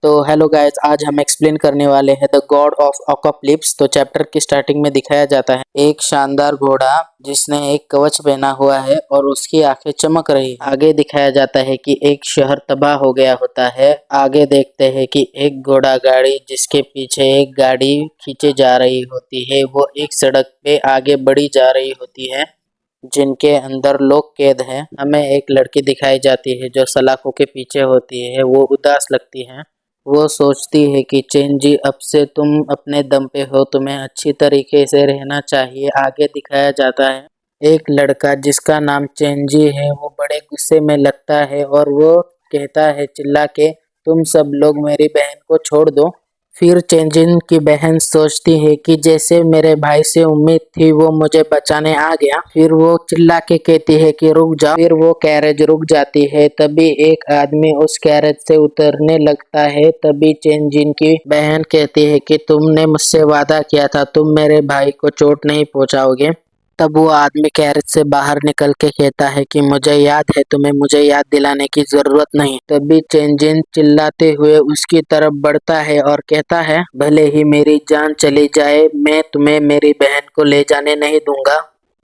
तो hello guys, आज हम एक्सप्लेन करने वाले हैं द गॉड ऑफ अपोकलिप्स। तो चैप्टर की स्टार्टिंग में दिखाया जाता है एक शानदार घोड़ा जिसने एक कवच पहना हुआ है और उसकी आंखें चमक रही है। आगे दिखाया जाता है कि एक शहर तबाह हो गया होता है। आगे देखते हैं कि एक घोड़ा गाड़ी जिसके पीछे एक गाड़ी खींचे जा रही होती है, वो एक सड़क पे आगे बढ़ी जा रही होती है जिनके अंदर लोग कैद हैं। हमें एक लड़की दिखाई जाती है जो सलाखों के पीछे होती है। वो उदास लगती है। वो सोचती है कि चेंजी, अब से तुम अपने दम पे हो, तुम्हें अच्छी तरीके से रहना चाहिए। आगे दिखाया जाता है एक लड़का जिसका नाम चेंजी है, वो बड़े गुस्से में लगता है और वो कहता है चिल्ला के, तुम सब लोग मेरी बहन को छोड़ दो। फिर चेंजिन की बहन सोचती है कि जैसे मेरे भाई से उम्मीद थी वो मुझे बचाने आ गया। फिर वो चिल्ला के कहती है कि रुक जाओ। फिर वो कैरेज रुक जाती है। तभी एक आदमी उस कैरेज से उतरने लगता है। तभी चेंजिन की बहन कहती है कि तुमने मुझसे वादा किया था, तुम मेरे भाई को चोट नहीं पहुंचाओगे। तब वो आदमी कैरेज से बाहर निकल के कहता है कि मुझे याद है, तुम्हें मुझे याद दिलाने की जरूरत नहीं। तभी चेंजिन चिल्लाते हुए उसकी तरफ बढ़ता है और कहता है, भले ही मेरी जान चली जाए, मैं तुम्हें मेरी बहन को ले जाने नहीं दूंगा।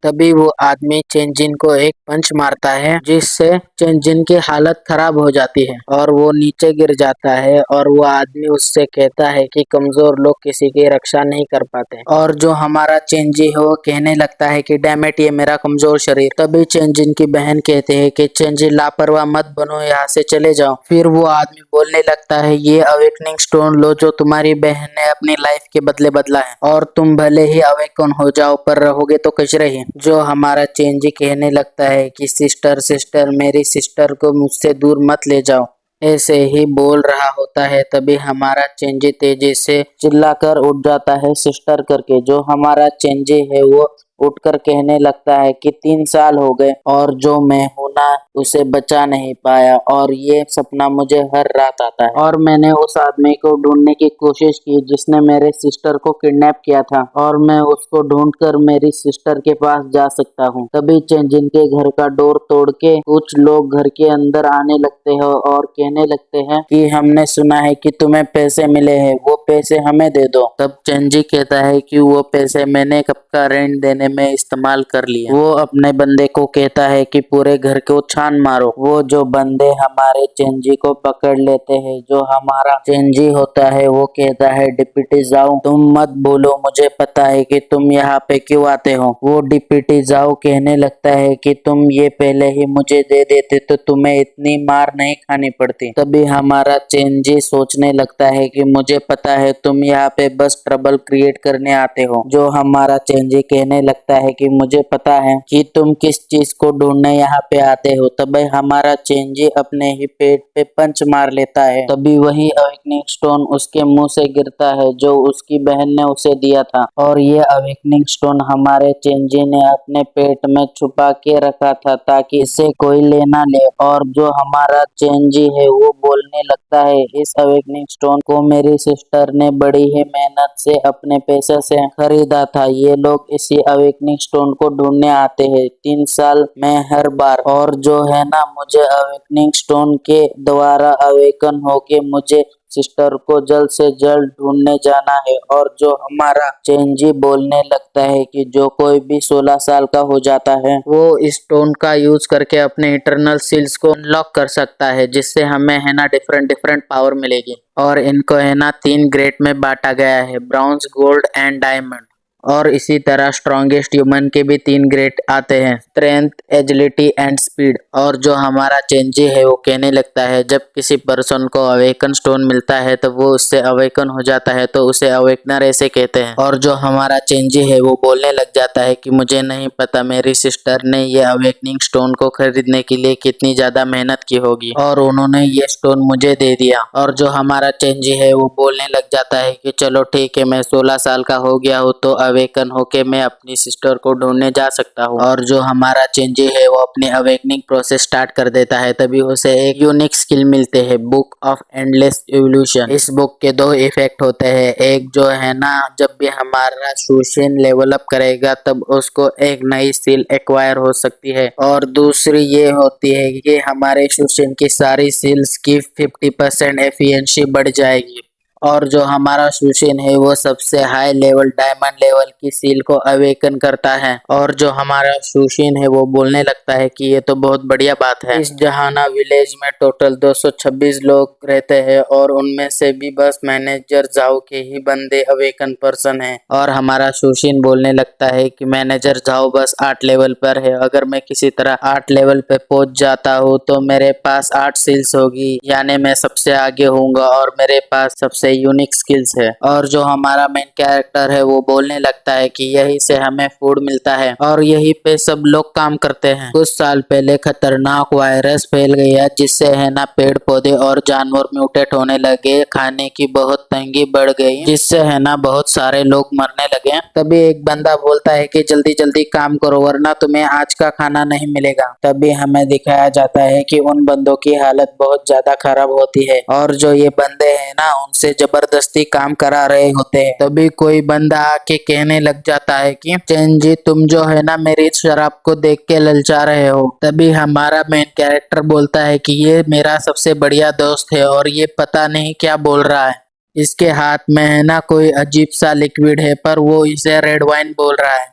तभी वो आदमी चेंजिन को एक पंच मारता है जिससे चेंजिन की हालत खराब हो जाती है और वो नीचे गिर जाता है। और वो आदमी उससे कहता है कि कमजोर लोग किसी की रक्षा नहीं कर पाते। और जो हमारा चेंजी है वो कहने लगता है कि डैमेट, ये मेरा कमजोर शरीर। तभी चेंजिन की बहन कहते हैं कि चेंजी, लापरवाह मत बनो, यहाँ से चले जाओ। फिर वो आदमी बोलने लगता है, ये अवेकनिंग स्टोन लो जो तुम्हारी बहन ने अपनी लाइफ के बदले बदला है, और तुम भले ही अवेकन हो जाओ पर रहोगे तो कचरे ही। जो हमारा चेंजी कहने लगता है कि सिस्टर सिस्टर, मेरी सिस्टर को मुझसे दूर मत ले जाओ। ऐसे ही बोल रहा होता है। तभी हमारा चेंजी तेजी से चिल्लाकर उठ जाता है सिस्टर करके। जो हमारा चेंजी है वो उठकर कहने लगता है कि 3 साल हो गए और जो मैं हूं ना, उसे बचा नहीं पाया, और ये सपना मुझे हर रात आता है। और मैंने उस आदमी को ढूंढने की कोशिश की जिसने मेरे सिस्टर को किडनैप किया था, और मैं उसको ढूंढकर मेरी सिस्टर के पास जा सकता हूँ। तभी चेंजिन के घर का डोर तोड़ के कुछ लोग घर के अंदर आने लगते हैं और कहने लगते हैं कि हमने सुना है कि तुम्हें पैसे मिले हैं, वो पैसे हमें दे दो। तब चेंजी कहता है कि वो पैसे मैंने कब का रेंट देने में इस्तेमाल कर लिया। वो अपने बंदे को कहता है कि पूरे घर को छान मारो। वो जो बंदे हमारे चेंजी को पकड़ लेते हैं, जो हमारा चेंजी होता है वो कहता है, डिप्टी जाओ, तुम मत बोलो, मुझे पता है कि तुम यहाँ पे क्यों आते हो। वो डिप्टी जाओ कहने लगता है कि तुम ये पहले ही मुझे दे देते तो तुम्हें इतनी मार नहीं खानी पड़ती। तभी हमारा चेंजी सोचने लगता है कि मुझे पता है तुम यहाँ पे बस ट्रबल क्रिएट करने आते हो। जो हमारा चेंजी कहने लगता है कि मुझे पता है कि तुम किस चीज को ढूंढने यहाँ पे आते हो। तभी हमारा चेंजी अपने ही पेट पे पंच मार लेता है। तभी वही अवेकनिंग स्टोन उसके मुंह से गिरता है जो उसकी बहन ने उसे दिया था। और ये अवेकनिंग स्टोन हमारे चेंजी ने अपने पेट में छुपा के रखा था ताकि इसे कोई ले ना ले। और जो हमारा चेंजी है वो बोलने लगता है, इस अवेकनिंग स्टोन को मेरी सिस्टर ने बड़ी ही मेहनत से अपने पैसे से खरीदा था। ये लोग इसी अवेकनिंग स्टोन को ढूंढने आते हैं 3 साल में हर बार। और जो है ना, मुझे अवेकनिंग स्टोन के द्वारा अवेकन होके मुझे सिस्टर को जल्द से जल्द ढूंढने जाना है। और जो हमारा चेंजी बोलने लगता है कि जो कोई भी 16 साल का हो जाता है वो इस स्टोन का यूज करके अपने इंटरनल स्किल्स को अनलॉक कर सकता है, जिससे हमें है ना डिफरेंट डिफरेंट पावर मिलेगी। और इनको है ना 3 ग्रेड में बांटा गया है, ब्रॉन्ज, गोल्ड एंड डायमंड। और इसी तरह स्ट्रॉन्गेस्ट ह्यूमन के भी 3 ग्रेड आते हैं, स्ट्रेंथ, एजिलिटी एंड स्पीड। और जो हमारा चेंजी है वो कहने लगता है, जब किसी पर्सन को अवेकन स्टोन मिलता है तो वो उससे अवेकन हो जाता है, तो उसे अवेकनर ऐसे कहते हैं। और जो हमारा चेंजी है वो बोलने लग जाता है कि मुझे नहीं पता मेरी सिस्टर ने ये अवेकनिंग स्टोन को खरीदने के लिए कितनी ज्यादा मेहनत की होगी, और उन्होंने ये स्टोन मुझे दे दिया। और जो हमारा चेंजी है वो बोलने लग जाता है कि चलो ठीक है, मैं 16 साल का हो गया हूँ तो अवेकन होके मैं अपनी सिस्टर को ढूंढने जा सकता हूँ। और जो हमारा चेंजी है वो अपनी अवेकनिंग प्रोसेस स्टार्ट कर देता है। तभी उसे एक यूनिक स्किल मिलते हैं, बुक ऑफ एंडलेस इवोल्यूशन। इस बुक के दो इफेक्ट होते हैं। एक जो है ना, जब भी हमारा सुशिन लेवल अप करेगा तब उसको एक नई स्किल एक्वायर हो सकती है, और दूसरी ये होती है कि हमारे सुशिन की सारी स्किल्स की 50% एफिशिएंसी बढ़ जाएगी। और जो हमारा सुशिन है वो सबसे हाई लेवल डायमंड लेवल की सील को अवेकन करता है, और जो हमारा सुशिन है वो बोलने लगता है कि ये तो बहुत बढ़िया बात है। इस जहाना विलेज में टोटल 226 लोग रहते हैं, और उनमें से भी बस मैनेजर जाओ के ही बंदे अवेकन पर्सन है। और हमारा सुशिन बोलने लगता है कि मैनेजर जाओ बस 8 लेवल पर है, अगर मैं किसी तरह 8 लेवल पे पहुंच जाता हूँ तो मेरे पास 8 सील्स होगी, यानी मैं सबसे आगे होऊंगा और मेरे पास सबसे यूनिक स्किल्स है। और जो हमारा मेन कैरेक्टर है वो बोलने लगता है कि यहीं से हमें फूड मिलता है और यहीं पे सब लोग काम करते हैं। कुछ साल पहले खतरनाक वायरस फैल गया, जिससे है ना पेड़ पौधे और जानवर म्यूटेट होने लगे, खाने की बहुत तंगी बढ़ गई, जिससे है ना बहुत सारे लोग मरने लगे। तभी एक बंदा बोलता है कि जल्दी जल्दी काम करो वरना तुम्हें आज का खाना नहीं मिलेगा। तभी हमें दिखाया जाता है कि उन बंदों की हालत बहुत ज्यादा खराब होती है, और जो ये बंदे हैं ना उनसे जबरदस्ती काम करा रहे होते हैं। तभी कोई बंदा आके कहने लग जाता है कि चैन जी, तुम जो है ना मेरी शराब को देख के ललचा रहे हो। तभी हमारा मेन कैरेक्टर बोलता है कि ये मेरा सबसे बढ़िया दोस्त है और ये पता नहीं क्या बोल रहा है, इसके हाथ में है ना कोई अजीब सा लिक्विड है पर वो इसे रेड वाइन बोल रहा है।